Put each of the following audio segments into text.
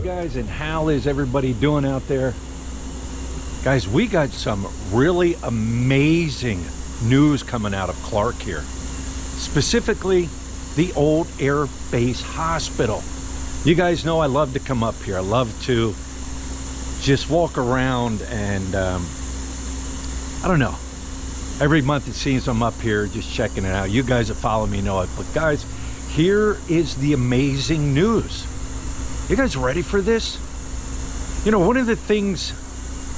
guys, and how is everybody doing out there? Guys, we got some really amazing news coming out of Clark here. Specifically, the old Air Base Hospital. You guys know I love to come up here. I love to just walk around and, I don't know. Every month it seems I'm up here just checking it out. You guys that follow me know it. But guys, here is the amazing news. You guys ready for this? You know, one of the things,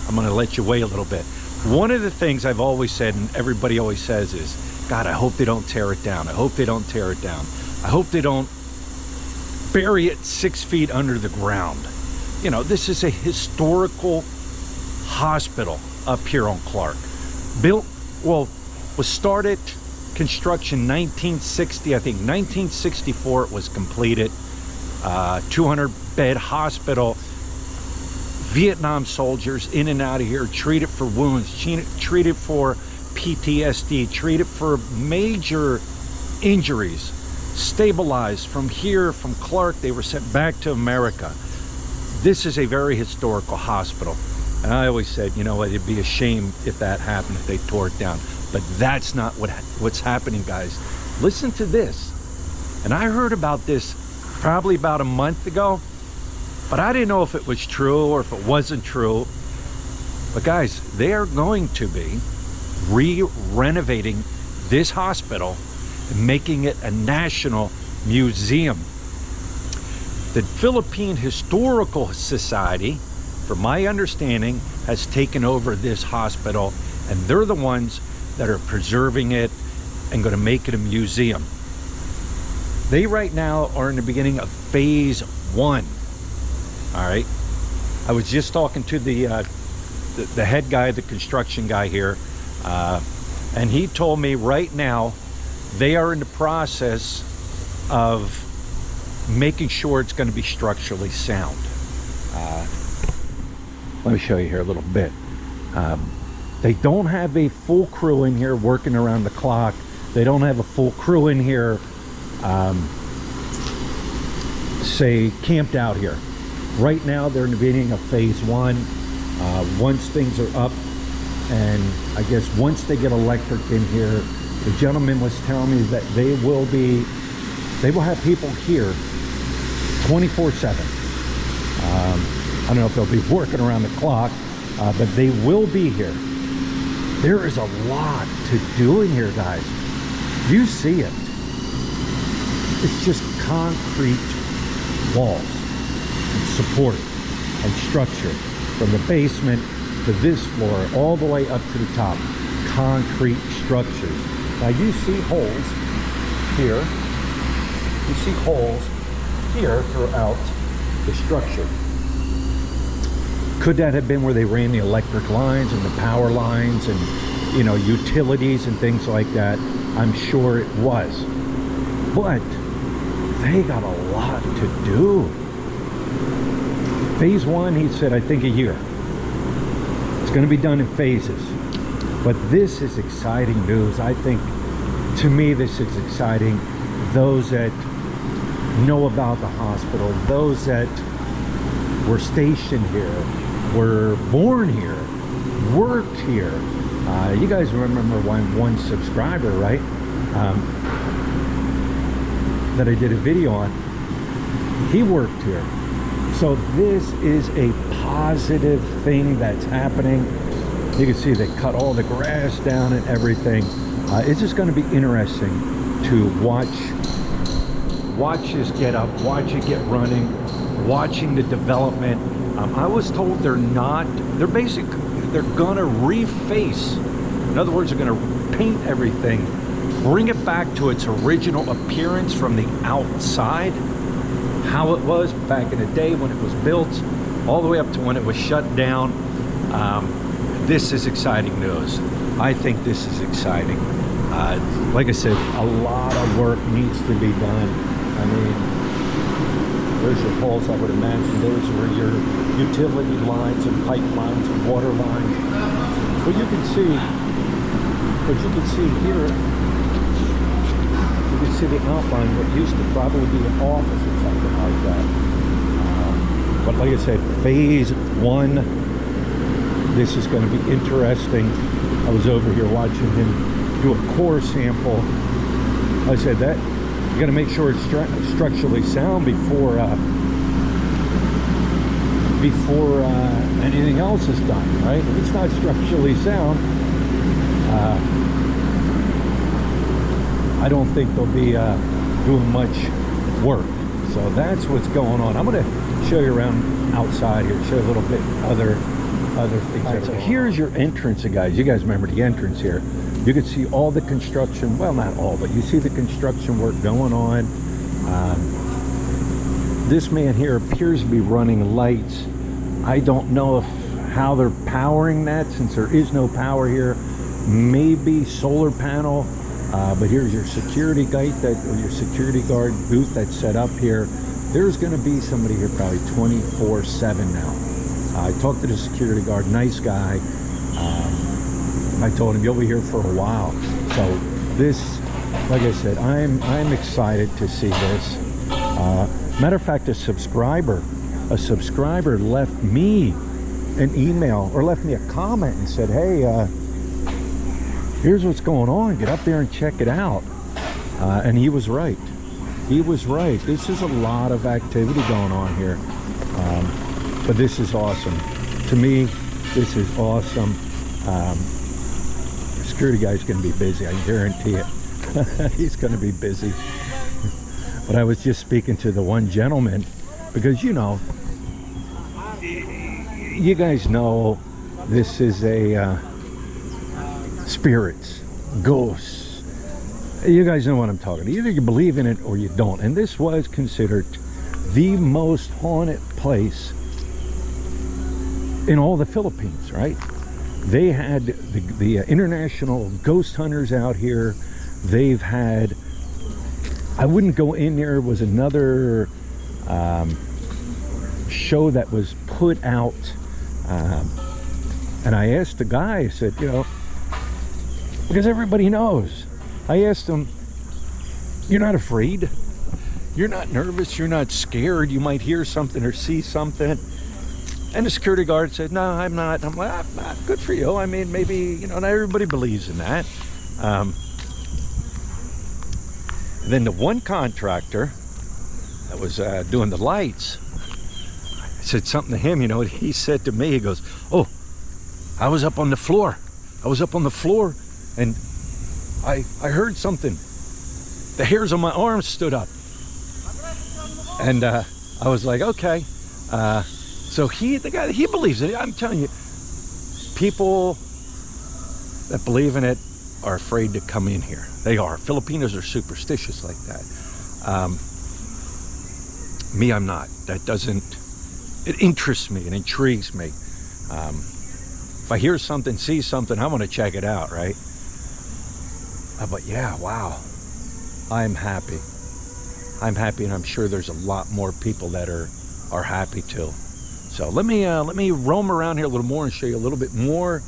I'm gonna let you wait a little bit. One of the things I've always said, and everybody always says, is, God, I hope they don't tear it down. I hope they don't tear it down. I hope they don't bury it 6 feet under the ground. You know, this is a historical hospital up here on Clark. Built, well, was started construction 1960, I think 1964 it was completed. 200 bed hospital. Vietnam soldiers in and out of here, treated for wounds, treated for PTSD, treated for major injuries, stabilized. From here, from Clark, they were sent back to America. This is a very historical hospital. And I always said, you know, it'd be a shame if that happened, if they tore it down. But that's not what's happening, guys. Listen to this. And I heard about this probably about a month ago, but I didn't know if it was true or if it wasn't true. But guys, they are going to be renovating this hospital and making it a national museum. The Philippine Historical Society, from my understanding, has taken over this hospital, and they're the ones that are preserving it and going to make it a museum. They right now are in the beginning of phase 1. All right, I was just talking to the head guy, the construction guy here, and he told me right now they are in the process of making sure it's going to be structurally sound. Let me show you here a little bit. They don't have a full crew in here working around the clock. They don't have a full crew in here, say, camped out here. Right now, they're in the beginning of phase 1. Once things are up, and I guess once they get electric in here, the gentleman was telling me that they will have people here 24/7. I don't know if they'll be working around the clock, but they will be here. There is a lot to do in here, guys. You see it. It's just concrete walls and support and structure from the basement to this floor all the way up to the top. Concrete structures. Now you see holes here. You see holes here throughout the structure. Could that have been where they ran the electric lines and the power lines and, you know, utilities and things like that? I'm sure it was. But they got a lot to do. Phase 1, he said, I think a year. It's going to be done in phases. But this is exciting news. I think, to me, this is exciting. Those that know about the hospital, those that were stationed here, were born here, worked here. You guys remember one subscriber, right? That I did a video on. He worked here. So this is a positive thing that's happening. You can see they cut all the grass down and everything. It's just going to be interesting to watch this get up, watch it get running, watching the development. I was told they're gonna reface. In other words, they're gonna paint everything, bring it back to its original appearance from the outside, how it was back in the day when it was built, all the way up to when it was shut down. This is exciting news. I think this is exciting. Like I said, a lot of work needs to be done. I mean, there's your poles, I would imagine. Those are your utility lines and pipe lines and water lines. But you can see here, you can see the outline, what used to probably be an office or something like that. But like I said, phase 1, this is going to be interesting. I was over here watching him do a core sample. I said that you got to make sure it's structurally sound before anything else is done, right? If it's not structurally sound, I don't think they'll be doing much work. So that's what's going on. I'm going to show you around outside here, show you a little bit other things. Right, so here's your entrance, guys. You guys remember the entrance here. You can see all the construction, well, not all, but you see the construction work going on. This man here appears to be running lights. I don't know how they're powering that, since there is no power here. Maybe solar panel, but here's your security guard, your security guard booth that's set up here. There's going to be somebody here probably 24/7 now. I talked to the security guard, nice guy. I told him you'll be here for a while. So this, like I said, I'm excited to see this. Matter of fact, a subscriber left me an email, or left me a comment and said, hey, here's what's going on, get up there and check it out. And he was right. He was right. This is a lot of activity going on here. But this is awesome. To me, this is awesome. Security guy's going to be busy, I guarantee it. He's going to be busy. But I was just speaking to the one gentleman, because you know, you guys know this is a spirits, ghosts. You guys know what I'm talking about. Either you believe in it or you don't. And this was considered the most haunted place in all the Philippines, right? They had the international ghost hunters out here. They've had, I wouldn't go in there, was another show that was put out, and I asked the guy, I said, you know, because everybody knows, I asked him, you're not afraid? You're not nervous? You're not scared? You might hear something or see something? And the security guard said, no, I'm not. I'm like, I'm not. Good for you. I mean, maybe, you know, not everybody believes in that. Then the one contractor that was doing the lights, I said something to him, you know, he said to me, he goes, oh, I was up on the floor. I was up on the floor and I heard something. The hairs on my arms stood up. And I was like, okay. So the guy, he believes it. I'm telling you, people that believe in it are afraid to come in here. They are. Filipinos are superstitious like that. Me, I'm not. That doesn't, it interests me, it intrigues me. If I hear something, see something, I want to check it out, right? But yeah, wow. I'm happy. I'm happy, and I'm sure there's a lot more people that are happy too. So let me roam around here a little more and show you a little bit more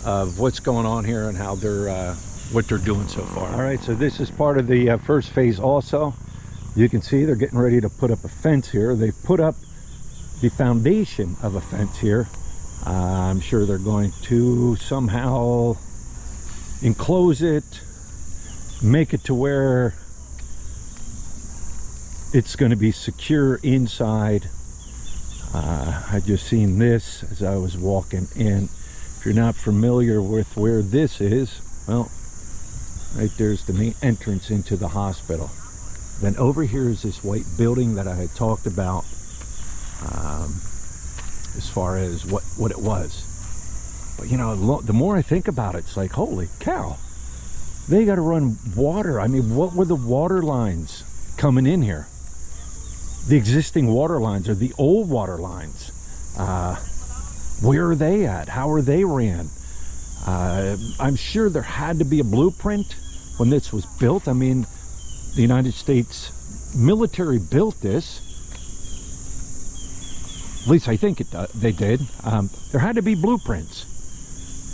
of what's going on here and how they're what they're doing so far. All right, so this is part of the first phase also. You can see they're getting ready to put up a fence here. They've put up the foundation of a fence here. I'm sure they're going to somehow enclose it, make it to where it's going to be secure inside. I just seen this as I was walking in. If you're not familiar with where this is, well, right there's the main entrance into the hospital. Then over here is this white building that I had talked about, as far as what it was. But you know, the more I think about it, it's like, holy cow, they got to run water. I mean, what were the water lines coming in here? The existing water lines or the old water lines, where are they at? How are they ran? I'm sure there had to be a blueprint when this was built. I mean, the United States military built this. At least I think they did. There had to be blueprints.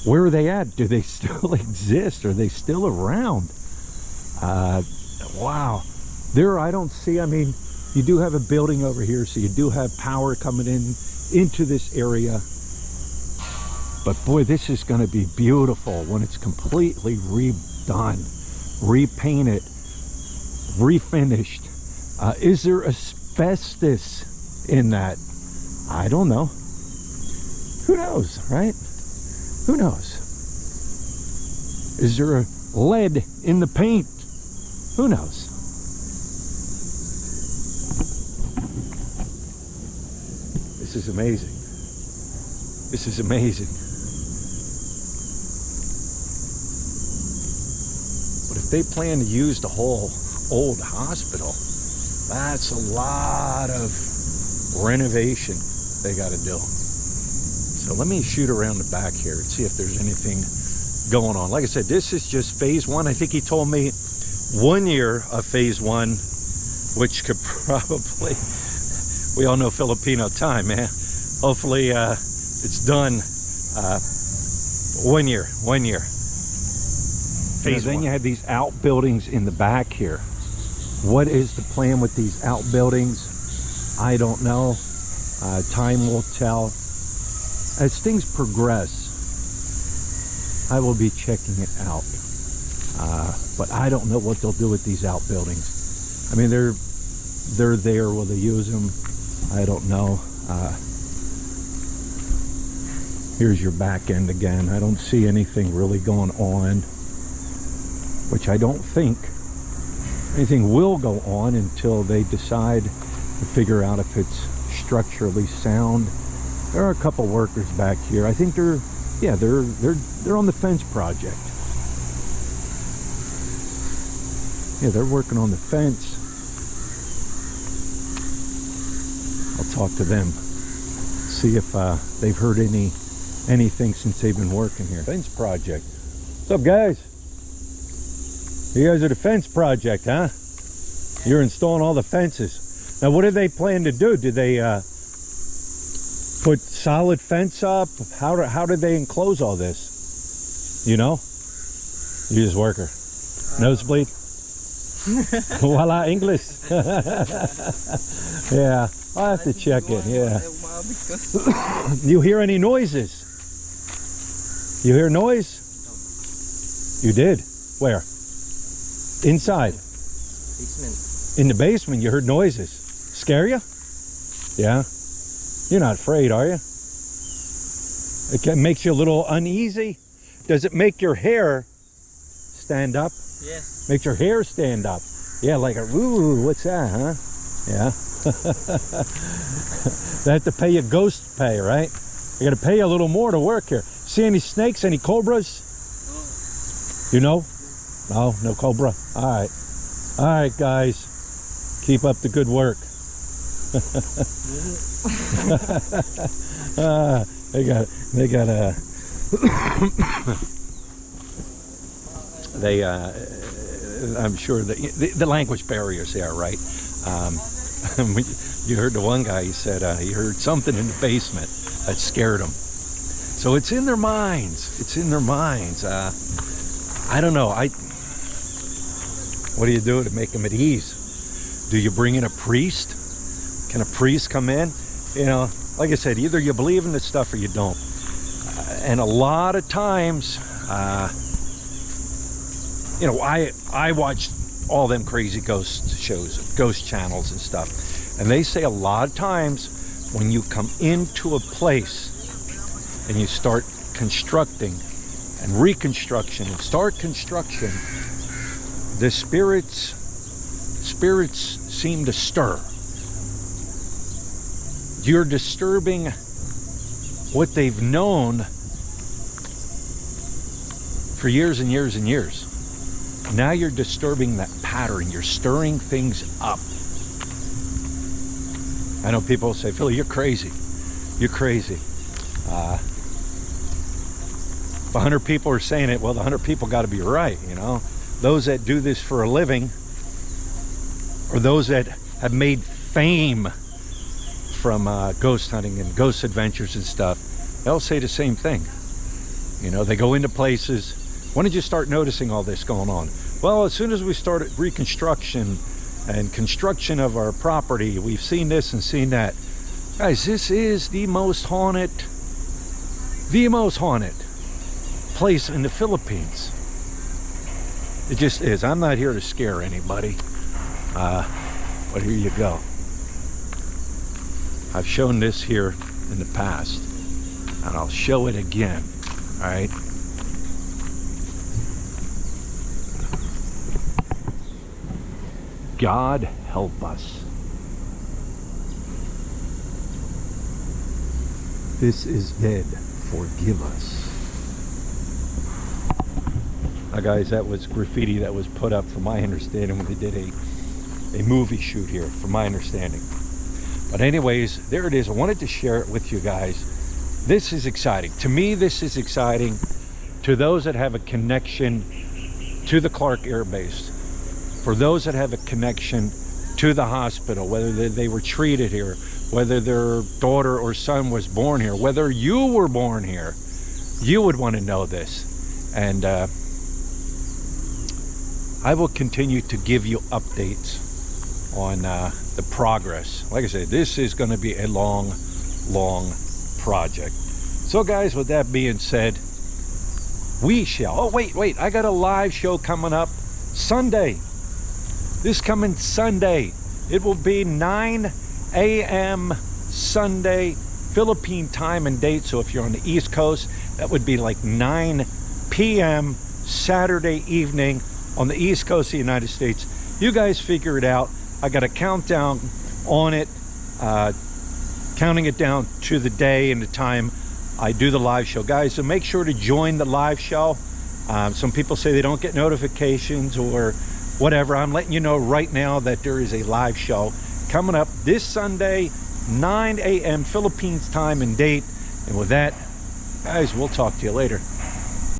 Where are they at? Do they still exist? Are they still around? Wow. There, I don't see, I mean, You do have a building over here, so you do have power coming in into this area. But boy, this is going to be beautiful when it's completely redone, repainted, refinished. Is there asbestos in that? I don't know. Who knows, right? Who knows? Is there a lead in the paint? Who knows? This is amazing. This is amazing. But if they plan to use the whole old hospital, that's a lot of renovation they got to do. So let me shoot around the back here and see if there's anything going on. Like I said, this is just phase one. I think he told me 1 year of phase one, which could probably, we all know Filipino time, man. Hopefully it's done 1 year. Phase then one. You have these outbuildings in the back here. What is the plan with these outbuildings? I don't know. Time will tell. As things progress, I will be checking it out. But I don't know what they'll do with these outbuildings. I mean, they're there. Will they use them? I don't know. Here's your back end again. I don't see anything really going on, which I don't think anything will go on until they decide to figure out if it's structurally sound. There are a couple workers back here. I think they're on the fence project. Yeah, they're working on the fence. I'll talk to them, see if they've heard anything since they've been working here. Fence project. What's up, guys? You guys are the fence project, huh? You're installing all the fences. Now, what do they plan to do? Do they put solid fence up? How did they enclose all this? You know? You just worker. Nosebleed? Voila, English. Yeah, I'll have to check it, yeah. You hear any noises? You hear noise? You did? Where? Inside? Basement. In the basement, you heard noises. Scare you? Yeah? You're not afraid, are you? It makes you a little uneasy? Does it make your hair stand up? Yes. Makes your hair stand up? Yeah, like a, ooh, what's that, huh? Yeah. They have to pay you ghost pay, right? You gotta pay a little more to work here. See any snakes, any cobras? No. You know? No, no cobra. All right. All right, guys. Keep up the good work. I'm sure that the language barriers there, right? You heard the one guy, he said he heard something in the basement that scared him. So it's in their minds. It's in their minds. I don't know. What do you do to make them at ease? Do you bring in a priest? Can a priest come in? You know, like I said, either you believe in this stuff or you don't. And a lot of times, you know, I watch all them crazy ghost shows, ghost channels and stuff. And they say a lot of times when you come into a place and you start constructing and reconstruction and start construction, the spirits seem to stir. You're disturbing what they've known for years and years and years. Now you're disturbing that pattern. You're stirring things up. I know people say, Philly, you're crazy. You're crazy. If 100 people are saying it, well, the 100 people got to be right, you know. Those that do this for a living, or those that have made fame from ghost hunting and ghost adventures and stuff, they'll say the same thing. You know, they go into places. When did you start noticing all this going on? Well, as soon as we started reconstruction and construction of our property. We've seen this and seen that. Guys, this is the most haunted place in the Philippines. It just is. I'm not here to scare anybody, but here you go. I've shown this here in the past, and I'll show it again. All right. God help us. This is dead. Forgive us. Now guys, that was graffiti that was put up, from my understanding, when they did a movie shoot here, from my understanding. But anyways, there it is. I wanted to share it with you guys. This is exciting. To me, this is exciting. To those that have a connection to the Clark Air Base, for those that have a connection to the hospital, whether they were treated here, whether their daughter or son was born here, whether you were born here, you would want to know this. And I will continue to give you updates on the progress. Like I said, this is going to be a long project. So guys, with that being said, we shall, oh wait, I got a live show coming up Sunday. This coming Sunday, it will be 9 a.m. Sunday Philippine time and date. So if you're on the East Coast, that would be like 9 p.m. Saturday evening on the East Coast of the United States. You guys figure it out. I got a countdown on it, counting it down to the day and the time I do the live show. Guys, so make sure to join the live show. Some people say they don't get notifications or whatever. I'm letting you know right now that there is a live show coming up this Sunday, 9 a.m. Philippines time and date. And with that, guys, we'll talk to you later.